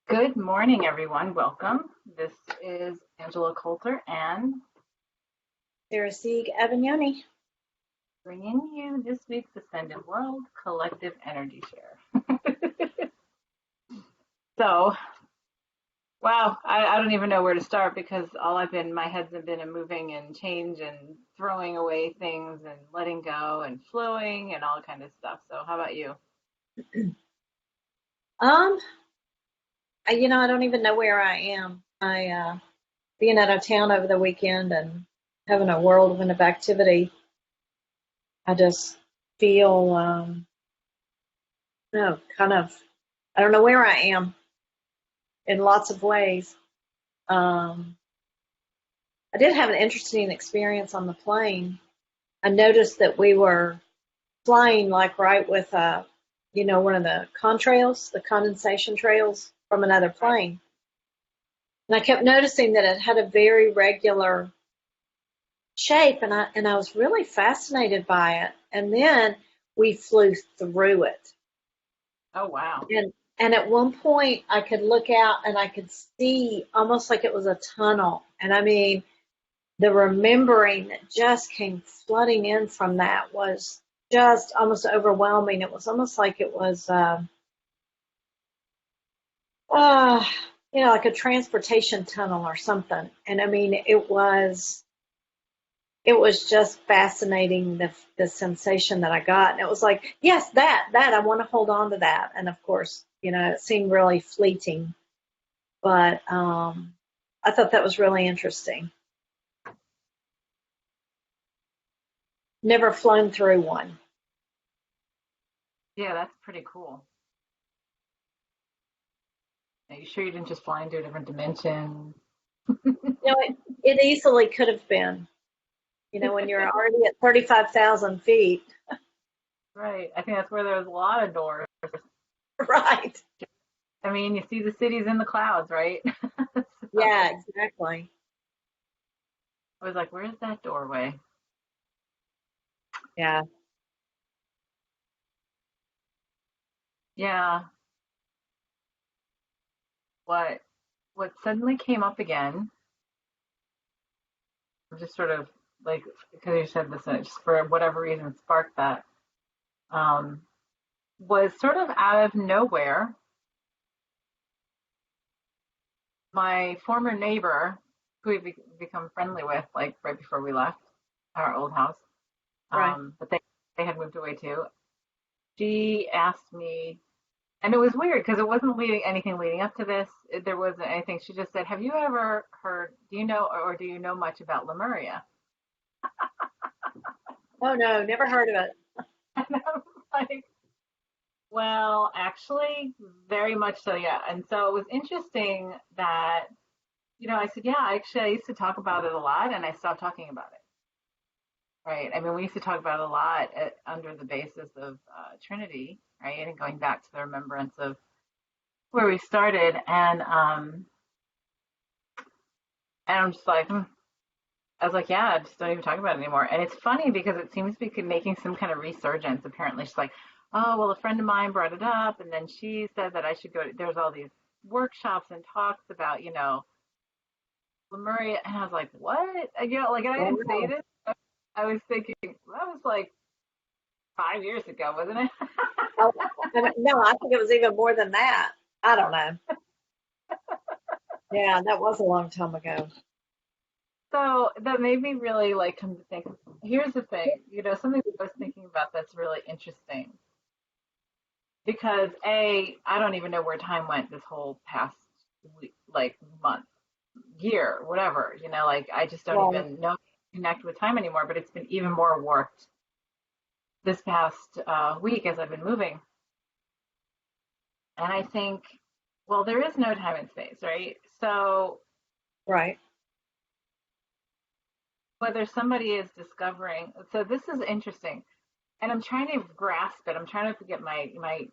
Good morning, everyone. Welcome. This is Angela Coulter and Sarah Sieg Avignoni. bringing you this week's Ascendant World Collective Energy Share. So, wow, I don't even know where to start because my head's been in moving and change and throwing away things and letting go and flowing and all kind of stuff. So, how about you? Um, I don't even know where I am. Being out of town over the weekend and having a whirlwind of activity, I just feel, no, kind of, I don't know where I am in lots of ways. Um, I did have an interesting experience on the plane. I noticed that we were flying like right with, one of the contrails, the condensation trails from another Right. plane. And I kept noticing that it had a very regular shape, and I was really fascinated by it. And then we flew through it. Oh, wow. And at one point I could look out and I could see almost like it was a tunnel. And I mean, the remembering that just came flooding in from that was just almost overwhelming. It was almost like it was uh like a transportation tunnel or something. And I mean, it was just fascinating, the sensation that I got. And it was like, yes, that I want to hold on to that. And of course, it seemed really fleeting, but I thought that was really interesting. Never flown through one. Yeah, that's pretty cool. Are you sure you didn't just fly into a different dimension? It easily could have been, when you're already at 35,000 feet. Right. I think that's where there's a lot of doors. Right. I mean, you see the cities in the clouds, right? Yeah, So exactly. I was like, where's that doorway? Yeah. Yeah. What what suddenly came up again, just sort of like because you said this and it just for whatever reason sparked that, um, was sort of out of nowhere. My former neighbor, who we've become friendly with, like right before we left our old house, Right. but they had moved away too. She asked me, and it was weird because it wasn't anything leading up to this. There wasn't anything. She just said, "Have you ever heard? Do you know, or do you know much about Lemuria?" Oh no, never heard of it. And I'm like, "Well, actually, very much so, yeah." And so it was interesting that, I said, "Yeah, actually, I used to talk about it a lot, and I stopped talking about it." Right? I mean, we used to talk about it a lot under the basis of Trinity, right, and going back to the remembrance of where we started, and I'm just like, I was like, yeah, just don't even talk about it anymore. And it's funny because it seems to be making some kind of resurgence. Apparently, she's like, oh, well, a friend of mine brought it up, and then she said that I should go. There's all these workshops and talks about, Lemuria, and I was like, what? And, like, and I didn't say Wow. this. I was thinking that was like 5 years ago, wasn't it? Oh, no, I think it was even more than that. I don't know. Yeah, that was a long time ago. So that made me really like come to think. Here's the thing, something I was thinking about that's really interesting because I don't even know where time went this whole past week, like month, year, whatever. Like I just don't Right. even know connect with time anymore. But it's been even more warped this past week as I've been moving, and I think, well, there is no time and space, right? So Right. whether somebody is discovering, so this is interesting, and I'm trying to grasp it. I'm trying to get my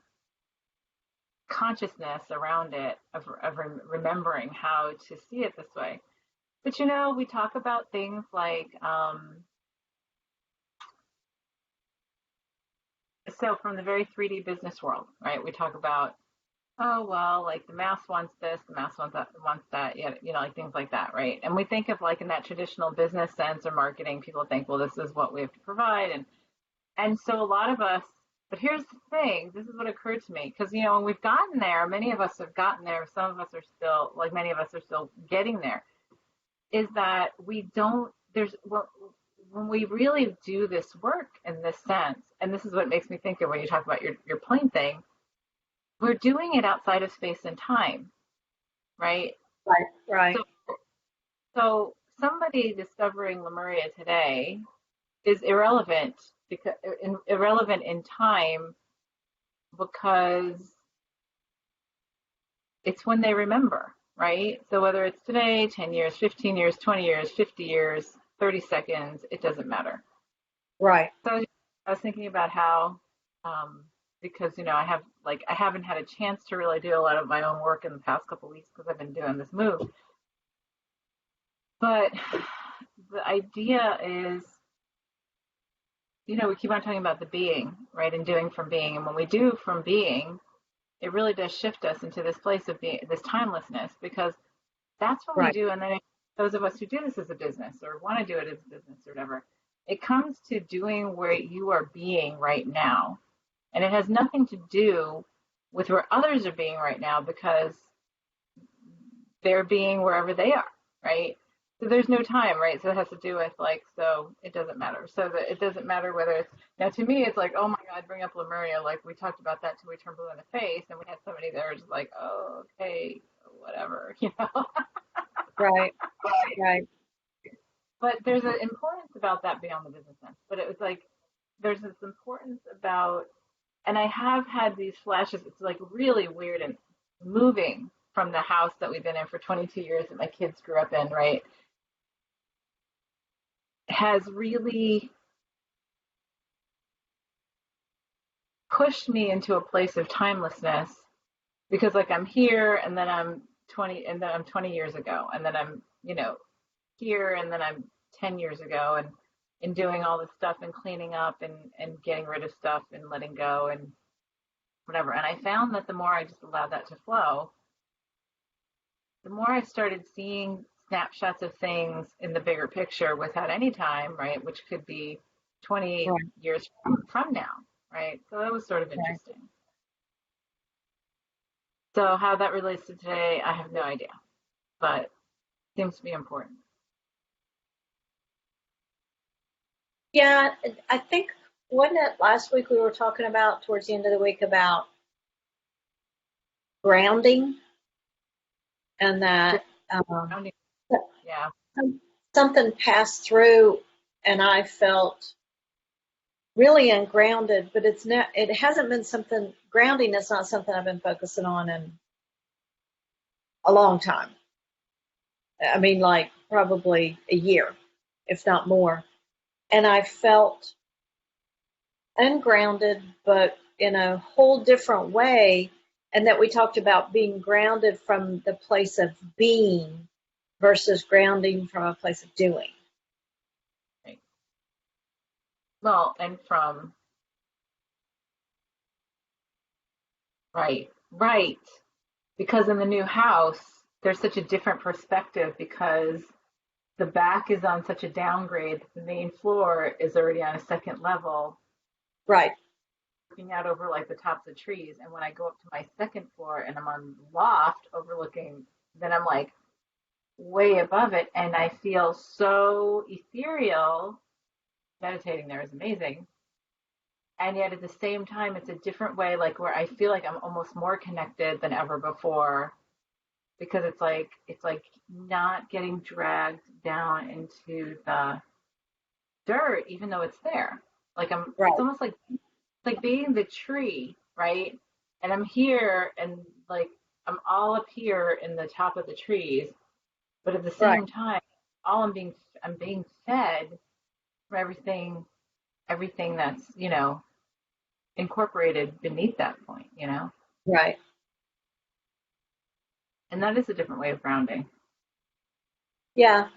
consciousness around it of remembering how to see it this way. But we talk about things like so from the very 3D business world, right? We talk about, oh well, like the mouse wants this, the mouse wants that, yeah, like things like that, right? And we think of like in that traditional business sense or marketing, people think, well, this is what we have to provide, and so a lot of us. But here's the thing: this is what occurred to me because when we've gotten there, many of us have gotten there. Some of us are still, like many of us are still getting there. Is that we don't? There's well, when we really do this work in this sense, and this is what makes me think of when you talk about your plane thing, we're doing it outside of space and time, right? Right. Right. So, so somebody discovering Lemuria today is irrelevant because irrelevant in time because it's when they remember, right? So whether it's today, 10 years, 15 years, 20 years, 50 years, 30 seconds, it doesn't matter. Right. So I was thinking about how, because I haven't had a chance to really do a lot of my own work in the past couple of weeks because I've been doing this move. But the idea is, we keep on talking about the being, right, and doing from being, and when we do from being, it really does shift us into this place of being, this timelessness, because that's what we Right. do. And then those of us who do this as a business or want to do it as a business or whatever, it comes to doing where you are being right now. And it has nothing to do with where others are being right now because they're being wherever they are, right? So there's no time, right? So it has to do with so it doesn't matter. So that it doesn't matter whether it's, now to me, it's like, oh my God, bring up Lemuria. Like we talked about that till we turned blue in the face. And we had somebody there just like, oh, okay, whatever. Right. Right. But there's an importance about that beyond the business sense. But it was like, there's this importance about, and I have had these flashes. It's like really weird and moving from the house that we've been in for 22 years that my kids grew up in, right? Has really pushed me into a place of timelessness because like I'm here and then I'm 20 and then I'm 20 years ago and then I'm, here and then I'm 10 years ago and doing all this stuff and cleaning up and getting rid of stuff and letting go and whatever. And I found that the more I just allowed that to flow, the more I started seeing snapshots of things in the bigger picture without any time, right? Which could be 20 Right. years from now, right? So that was sort of Right. interesting. So how that relates to today, I have no idea, but it seems to be important. Yeah, I think wasn't it last week we were talking about towards the end of the week about grounding and that Yeah. something passed through and I felt really ungrounded, but it hasn't been something grounding is not something I've been focusing on in a long time. I mean like probably a year, if not more. And I felt ungrounded, but in a whole different way. And that we talked about being grounded from the place of being versus grounding from a place of doing. Right. Well, and from, right. Because in the new house, there's such a different perspective because the back is on such a downgrade that the main floor is already on a second level, Right, looking out over like the tops of trees. And when I go up to my second floor and I'm on loft overlooking, then I'm like way above it and I feel so ethereal. Meditating there is amazing. And yet at the same time, it's a different way, like where I feel like I'm almost more connected than ever before because it's like not getting dragged down into the dirt, even though it's there. Like it's right, almost like being the tree, right? And I'm here and like I'm all up here in the top of the trees, but at the right, same time, all I'm being fed from everything that's, incorporated beneath that point. right. And that is a different way of grounding. Yeah.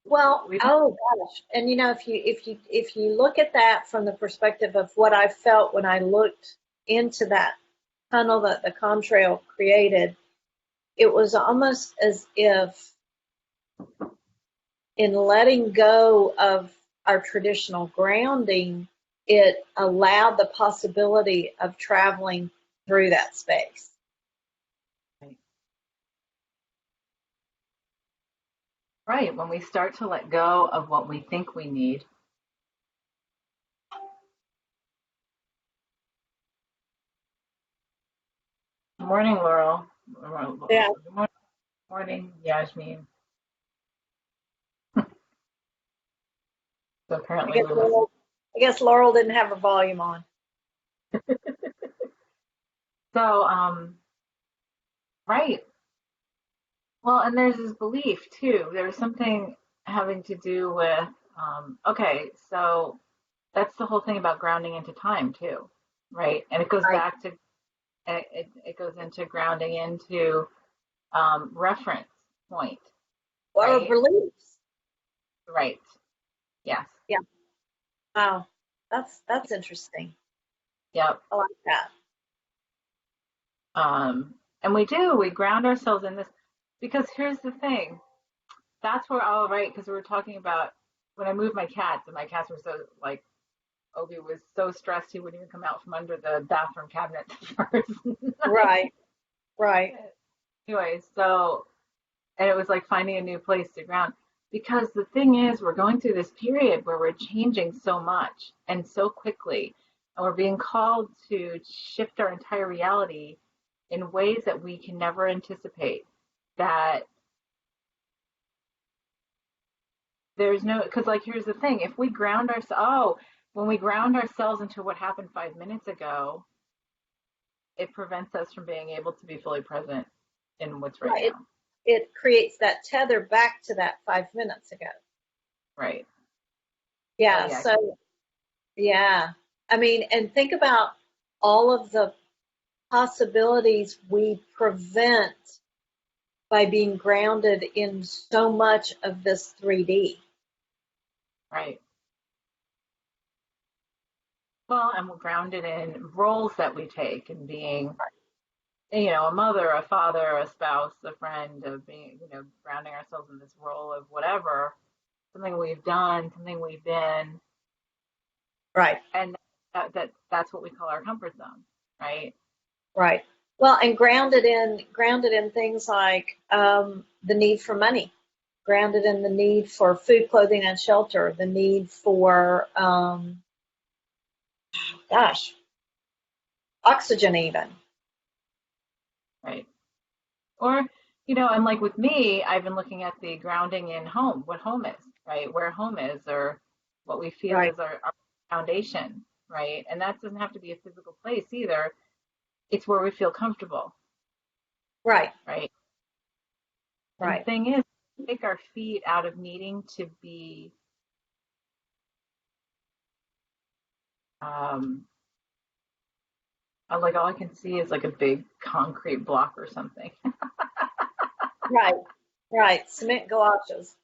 Well, We've oh gosh. And if you look at that from the perspective of what I felt when I looked into that tunnel that the contrail created, it was almost as if in letting go of our traditional grounding, it allowed the possibility of traveling through that space. right. Right, when we start to let go of what we think we need. Good morning, Laurel. Yeah, Good morning, Yasmin. So I apparently guess we must. Laurel, I guess Laurel didn't have her volume on. So, right. Well, and there's this belief too. There's something having to do with, okay, so that's the whole thing about grounding into time too, right? And it goes Right. back to, it goes into grounding into reference point, Or right? beliefs. Right. Yes. Yeah. Wow. That's interesting. Yep. I like that. And we ground ourselves in this because here's the thing. That's where, all right, because we were talking about when I moved my cats, and my cats were so like, Obi was so stressed he wouldn't even come out from under the bathroom cabinet first. Right. Right. Anyway, so, and it was like finding a new place to ground. Because the thing is, we're going through this period where we're changing so much and so quickly, and we're being called to shift our entire reality in ways that we can never anticipate. That there's no, because like here's the thing: if we ground ourselves, when we ground ourselves into what happened 5 minutes ago, it prevents us from being able to be fully present in what's right Right. now. It creates that tether back to that 5 minutes ago. Right. So Yeah. yeah. So yeah. I mean, and think about all of the possibilities we prevent by being grounded in so much of this 3D. Right. Well, and we're grounded in roles that we take and being, a mother, a father, a spouse, a friend, of being, grounding ourselves in this role of whatever, something we've done, something we've been, Right. and that's what we call our comfort zone, right? Right. Well, and grounded in things like the need for money, grounded in the need for food, clothing, and shelter, the need for gosh, oxygen even. Right. Or, and like with me, I've been looking at the grounding in home, what home is, right? Where home is, or what we feel Right. is our foundation, right? And that doesn't have to be a physical place either. It's where we feel comfortable, Right. right? And the Right. thing is, take our feet out of needing to be, um, like all I can see is like a big concrete block or something. Right. Right. Cement galoshes.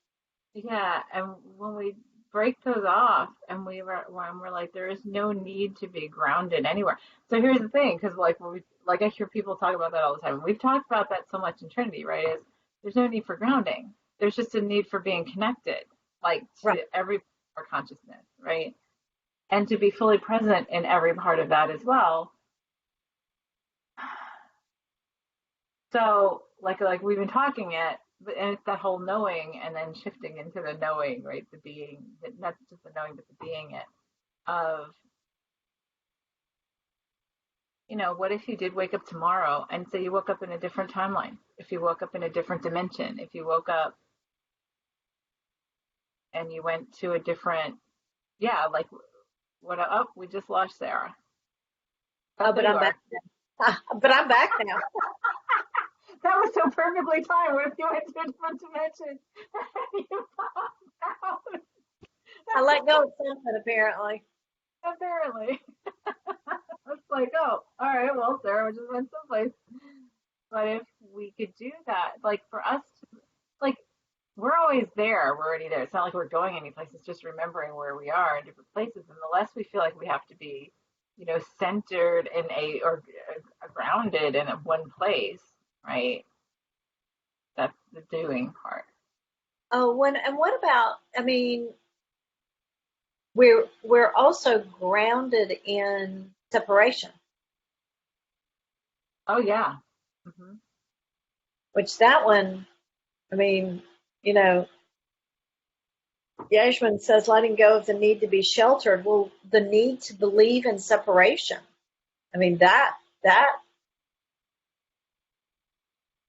Yeah, and when we break those off and when we're like, there is no need to be grounded anywhere. So here's the thing, because like when we like I hear people talk about that all the time. We've talked about that so much in Trinity, right? Is there's no need for grounding. There's just a need for being connected, like Right. to every part of our consciousness, right? And to be fully present in every part of that as well. So like we've been talking it, and it's that whole knowing and then shifting into the knowing, right? The being, not just the knowing, but the being it of, what if you did wake up tomorrow and say you woke up in a different timeline? If you woke up in a different dimension, if you woke up and you went to a different, yeah, like what? Oh, we just lost Sarah. Oh, Oh, there but you I'm are. back now. But I'm back now. That was so perfectly timed. What if you went to a different dimension? You popped out. I let go of something apparently. Apparently. It's like, oh, all right, well, Sarah just went someplace. But if we could do that, like for us, like we're always there. We're already there. It's not like we're going anyplace. It's just remembering where we are in different places. And the less we feel like we have to be, centered in or grounded in one place, right? That's the doing part. Oh, and what about, I mean, we're also grounded in separation, Oh yeah. Hmm. which that one, I mean, you know, Yashman says letting go of the need to be sheltered. Well, the need to believe in separation. I mean, that,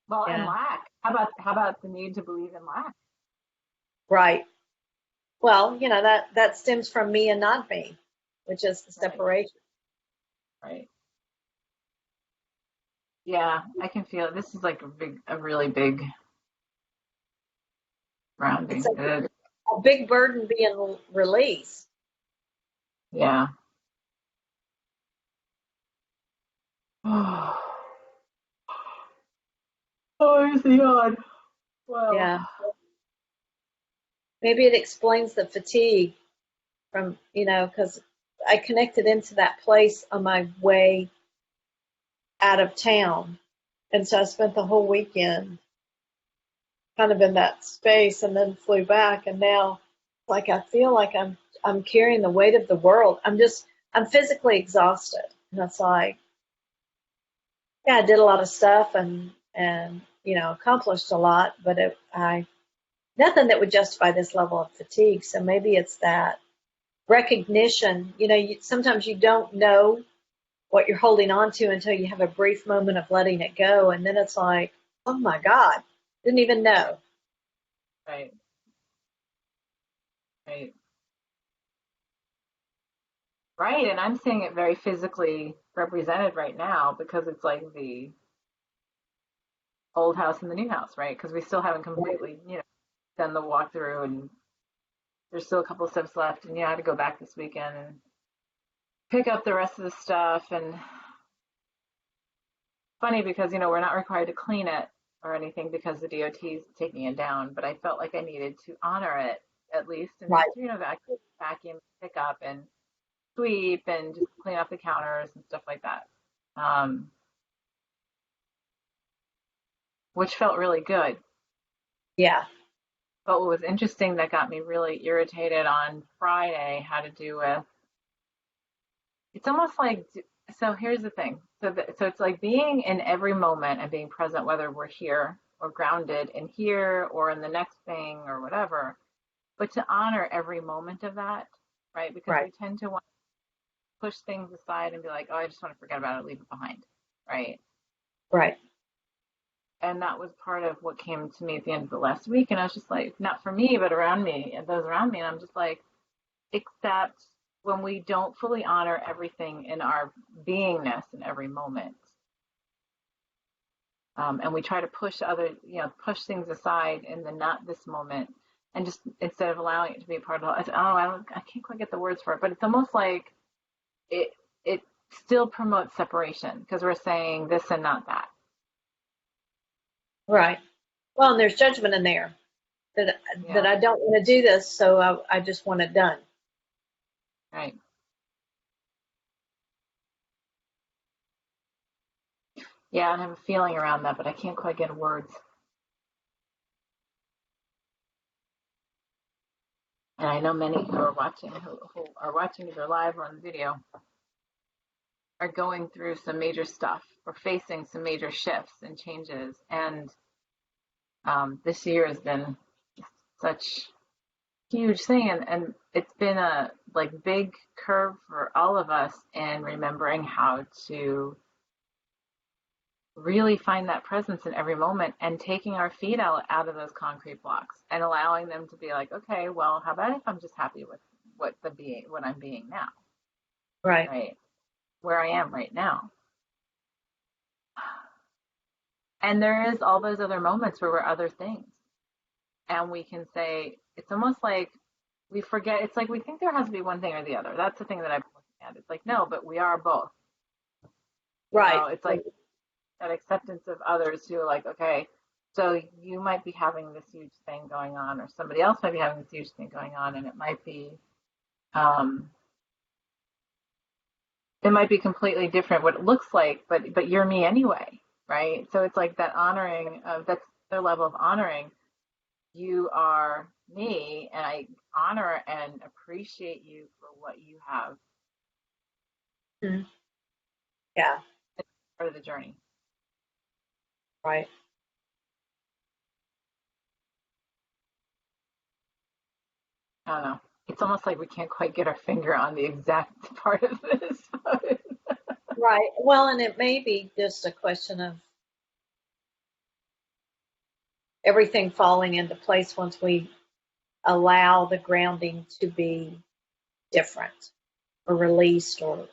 Well, and yeah, lack. How about the need to believe in lack? right. Well, that stems from me and not me, which is the Right. separation. Right. Yeah, I can feel it. This is like a really big It's grounding. a big burden being released. Yeah. Oh, here's the yawn. Well, Yeah. Maybe it explains the fatigue from, because I connected into that place on my way out of town. And so I spent the whole weekend kind of in that space and then flew back. And now, like, I feel like I'm carrying the weight of the world. I'm physically exhausted. And it's like, yeah, I did a lot of stuff and, accomplished a lot, but nothing that would justify this level of fatigue. So maybe it's that recognition. Sometimes you don't know what you're holding on to until you have a brief moment of letting it go. And then it's like, oh my God, didn't even know. right, right, right. And I'm seeing it very physically represented right now because it's like the old house and the new house, right? Because we still haven't completely, done the walkthrough, and there's still a couple of steps left. And I had to go back this weekend and pick up the rest of the stuff. And funny because we're not required to clean it or anything because the DOT is taking it down. But I felt like I needed to honor it at least, and Right. just vacuum, pick up, and sweep, and just clean up the counters and stuff like that. Um, which felt really good. Yeah. But what was interesting that got me really irritated on Friday had to do with, it's almost like, so here's the thing. So it's like being in every moment and being present, whether we're here or grounded in here or in the next thing or whatever, but to honor every moment of that, right? Because Right. we tend to want to push things aside and be like, oh, I just want to forget about it, leave it behind, right? Right. And that was part of what came to me at the end of the last week. And I was just like, not for me, but around me and those around me. And I'm just like, except when we don't fully honor everything in our beingness in every moment. And we try to push things aside in the not this moment, and just instead of allowing it to be a part of it. I can't quite get the words for it, but it's almost like it still promotes separation because we're saying this and not that. Right. Well, and there's judgment in there that Yeah, I don't want to do this, so I just want it done. right. Yeah, I have a feeling around that, but I can't quite get words. And I know many who are watching either live or on the video are going through some major stuff or facing some major shifts and changes. And this year has been such huge thing, and it's been a like big curve for all of us in remembering how to really find that presence in every moment and taking our feet out of those concrete blocks and allowing them to be like, okay, well, how about if I'm just happy with what I'm being now, Right. right? Where I am right now. And there is all those other moments where we're other things. And we can say, it's almost like we forget, it's like we think there has to be one thing or the other. That's the thing that I've been looking at. It's like, no, but we are both. Right. It's like that acceptance of others who are like, okay, So you might be having this huge thing going on, or somebody else might be having this huge thing going on, and um, it might be completely different what it looks like, but you're me anyway, right? So it's like that honoring of that's their level of honoring. You are me, and I honor and appreciate you for what you have Mhm. Yeah, part of the journey. right. I don't know. It's almost like we can't quite get our finger on the exact part of this. Right. Well, and it may be just a question of everything falling into place once we allow the grounding to be different or released or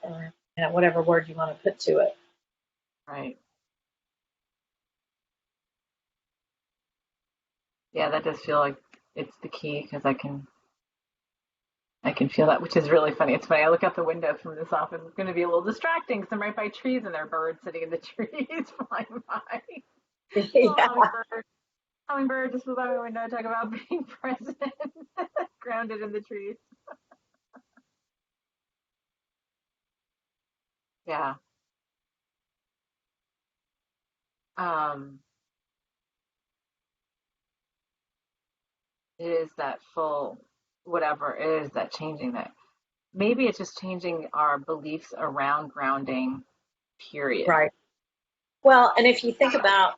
whatever word you want to put to it. Right. Yeah, that does feel like it's the key because I can feel that, which is really funny. It's funny. I look out the window from this office. It's going to be a little distracting because I'm right by trees and there are birds sitting in the trees flying by. Little Yeah. hummingbird. Hummingbird just flew by my window. Talk about being present, grounded in the trees. Yeah. Um, it is that full, whatever it is that changing that. Maybe it's just changing our beliefs around grounding, period. Right. Well, and if you think about,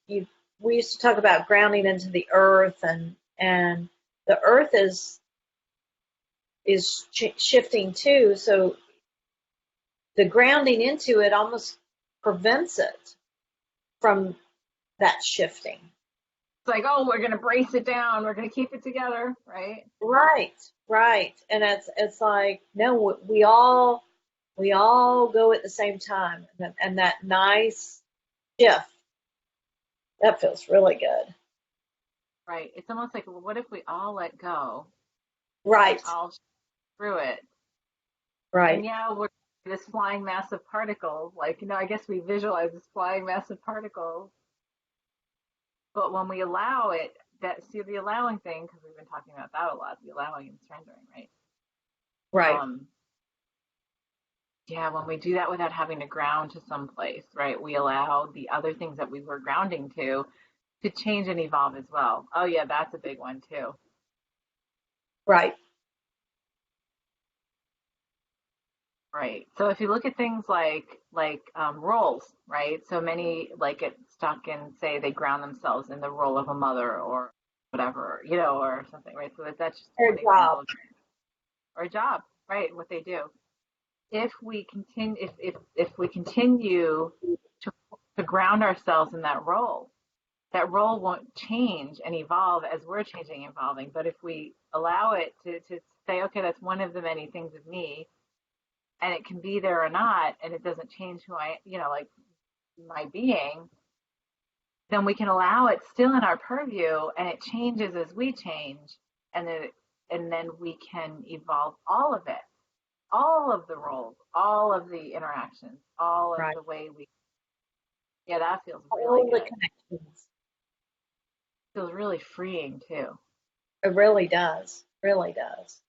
you we used to talk about grounding into the earth, and the earth is shifting too. So the grounding into it almost prevents it from that shifting. It's like, oh, we're going to brace it down. We're going to keep it together, right? Right, right. And it's like no, we all go at the same time, and that nice shift that feels really good. Right. It's almost like, well, what if we all let go and Right, all through it? And right, yeah, we're this flying mass of particles. Like, I guess we visualize this flying mass of particles. But when we allow it, that see the allowing thing, because we've been talking about that a lot, the allowing and surrendering, right? right, Um, yeah, when we do that without having to ground to some place, right? We allow the other things that we were grounding to change and evolve as well. Oh yeah, that's a big one too. right. Right. So if you look at things like roles, right? So many like get stuck in say they ground themselves in the role of a mother or whatever, or something, right? So that's just Their one job. example of or a job, right? What they do. If we continue to to ground ourselves in that role won't change and evolve as we're changing and evolving. But if we allow it to say, okay, that's one of the many things of me, and it can be there or not, and it doesn't change who like my being, then we can allow it still in our purview, and it changes as we change, and then we can evolve all of it, all of the roles, all of the interactions, all of Right. the way we. Yeah, that feels really All the good. connections. Feels really freeing too. It really does. Really does.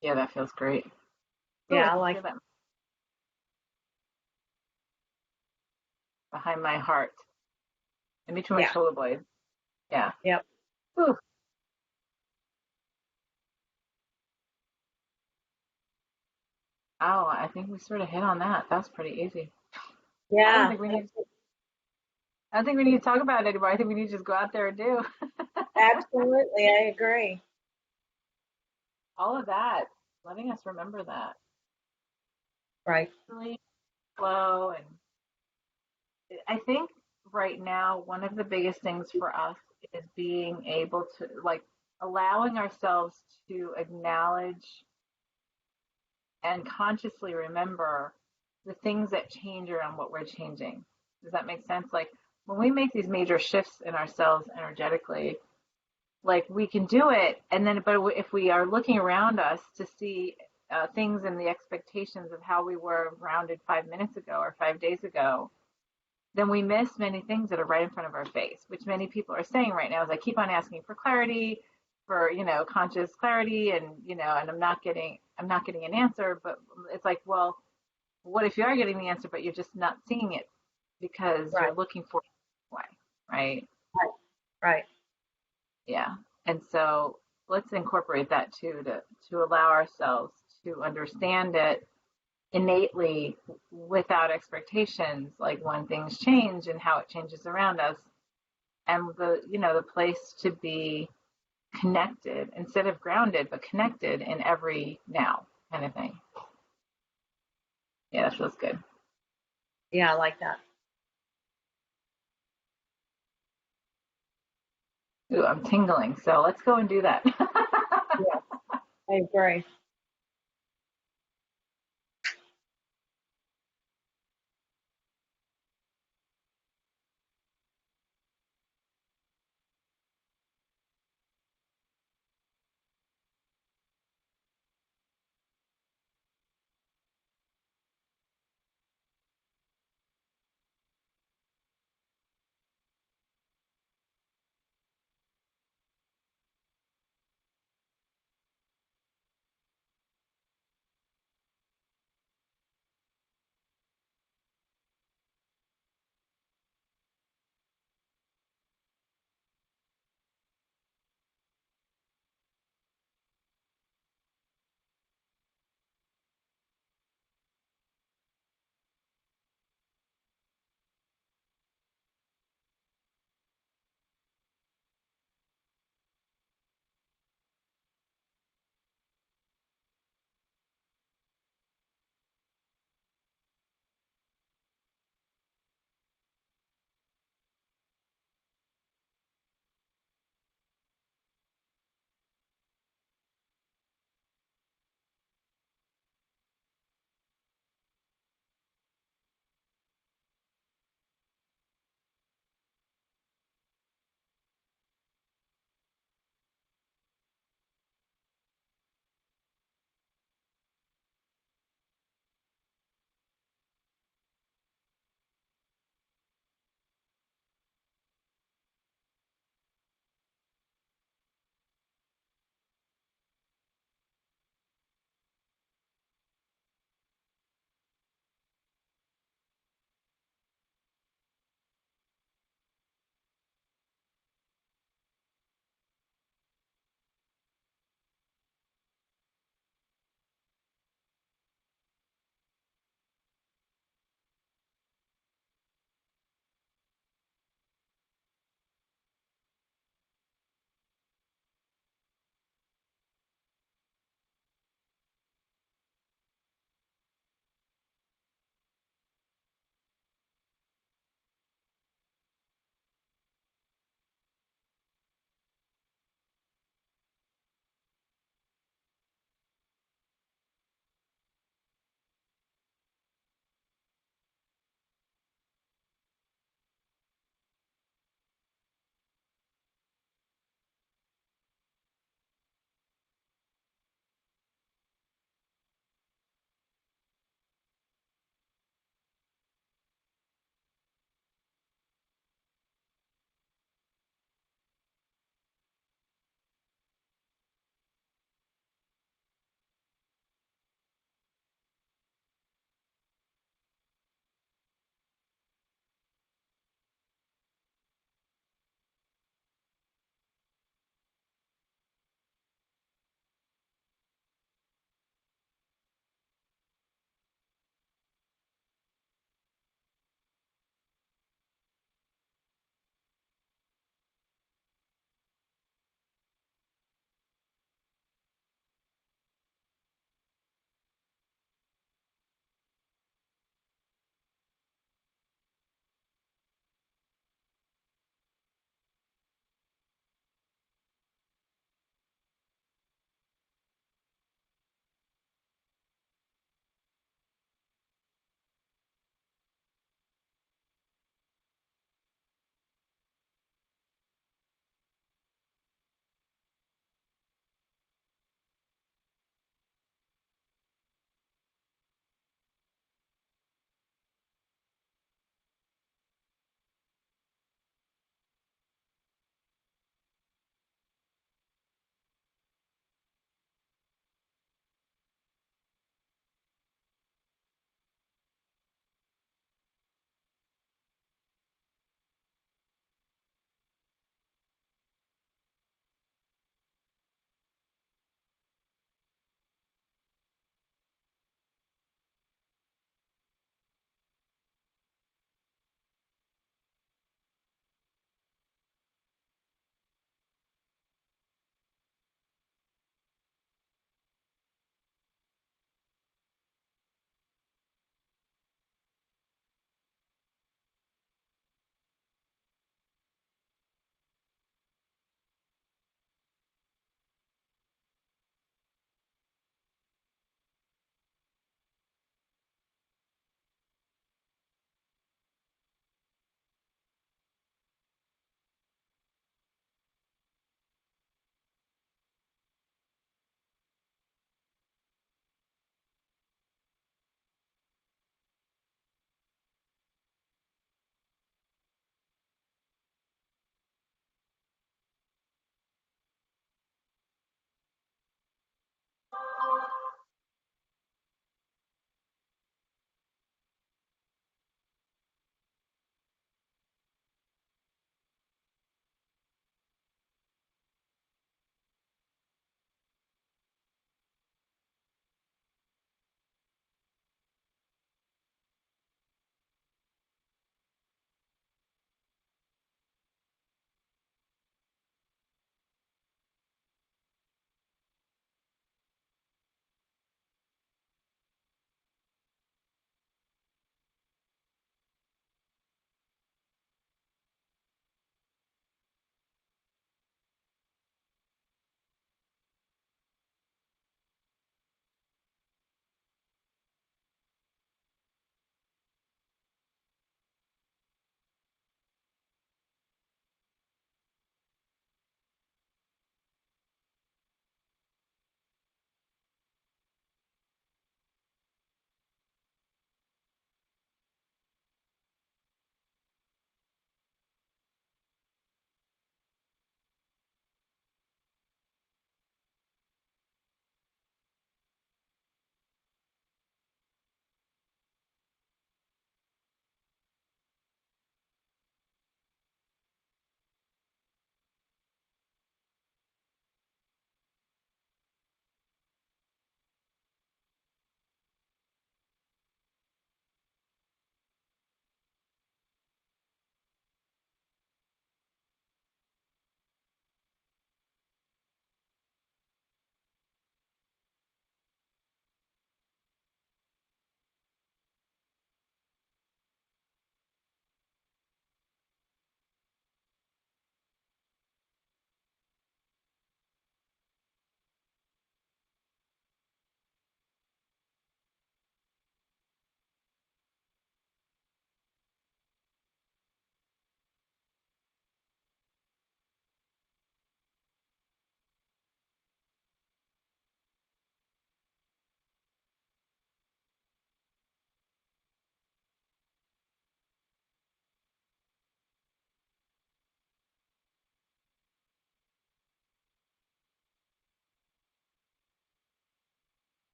Yeah, that feels great. Oh, I Yeah, I can like. feel that behind my heart, in between my Yeah. shoulder blades. Yeah. Yep. Ooh. Oh, I think we sort of hit on that. That's pretty easy. I don't Yeah. think we need. I don't think we need to talk about it anymore. I think we need to just go out there and do Absolutely. I agree. all of that. Letting us remember that Right. really flow, and I think right now one of the biggest things for us is being able to like allowing ourselves to acknowledge and consciously remember the things that change around what we're changing. Does that make sense? Like when we make these major shifts in ourselves energetically, like we can do it, and then but if we are looking around us to see things and the expectations of how we were grounded 5 minutes ago or 5 days ago, then we miss many things that are right in front of our face, which many people are saying right now is I keep on asking for clarity, for, conscious clarity, and, and I'm not getting an answer. But it's like, well, what if you are getting the answer, but you're just not seeing it because Right. you're looking for it anyway, right? Right. Right. Yeah. And so let's incorporate that too, to allow ourselves to understand it innately without expectations, like when things change and how it changes around us, and the place to be connected instead of grounded, but connected in every now kind of thing. Yeah, that feels good. Yeah, I like that. Ooh, I'm tingling. So let's go and do that. Yeah, I agree.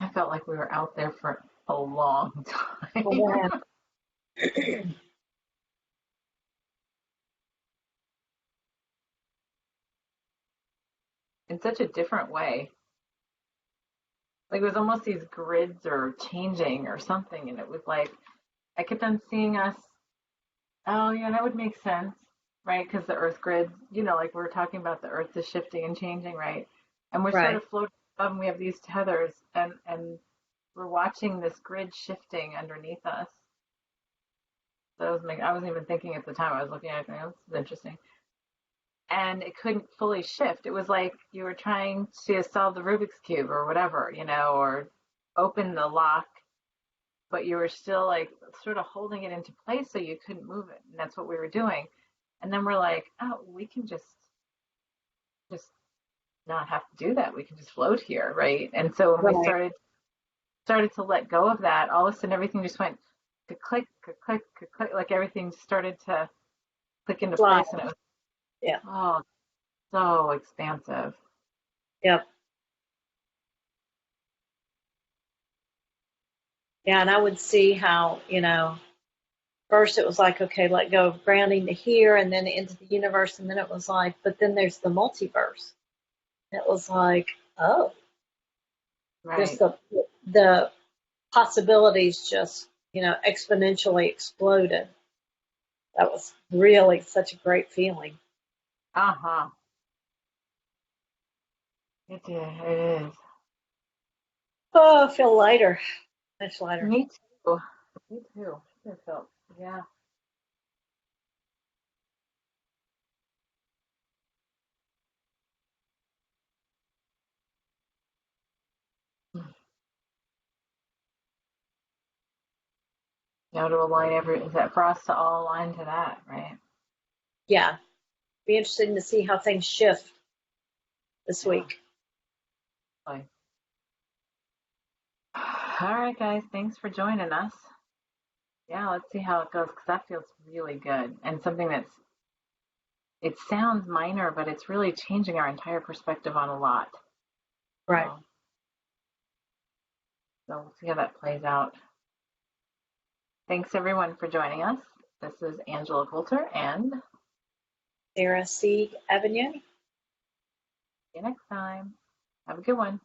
I felt like we were out there for a long Well, time what in such a different way. Like it was almost these grids are changing or something, and it was like I kept on seeing us. Oh yeah, that would make sense, right? Because the Earth grid, like we were talking about, the Earth is shifting and changing, right? And we're sort right, of floating above, and we have these tethers, and we're watching this grid shifting underneath us. So I wasn't even thinking at the time. I was looking at it, going, oh, this is interesting. And it couldn't fully shift. It was like you were trying to solve the Rubik's Cube or whatever, or open the lock, but you were still like sort of holding it into place so you couldn't move it. And that's what we were doing. And then we're like, oh, we can just not have to do that. We can just float here, right? And so when we right. started to let go of that, all of a sudden everything just went click, click, click, like everything started to click into Fly. place, and it was Yeah. oh so expansive. Yep. Yeah, and I would see how, first it was like, okay, let go of grounding to here and then into the universe. And then it was like, but then there's the multiverse. It was like, oh, just Right. the possibilities just, exponentially exploded. That was really such a great feeling. Uh-huh. It did. It is. Oh, I feel lighter, much lighter. Me too. Me too. I felt, yeah. To align is that for us to all align to that, right? Yeah, be interesting to see how things shift this Yeah. week. Like, all right, guys. Thanks for joining us. Yeah, let's see how it goes because that feels really good and something it sounds minor, but it's really changing our entire perspective on a lot. Right. So, we'll see how that plays out. Thanks everyone for joining us. This is Angela Coulter, and see Sarah C. Avenue. you next time. Have a good one.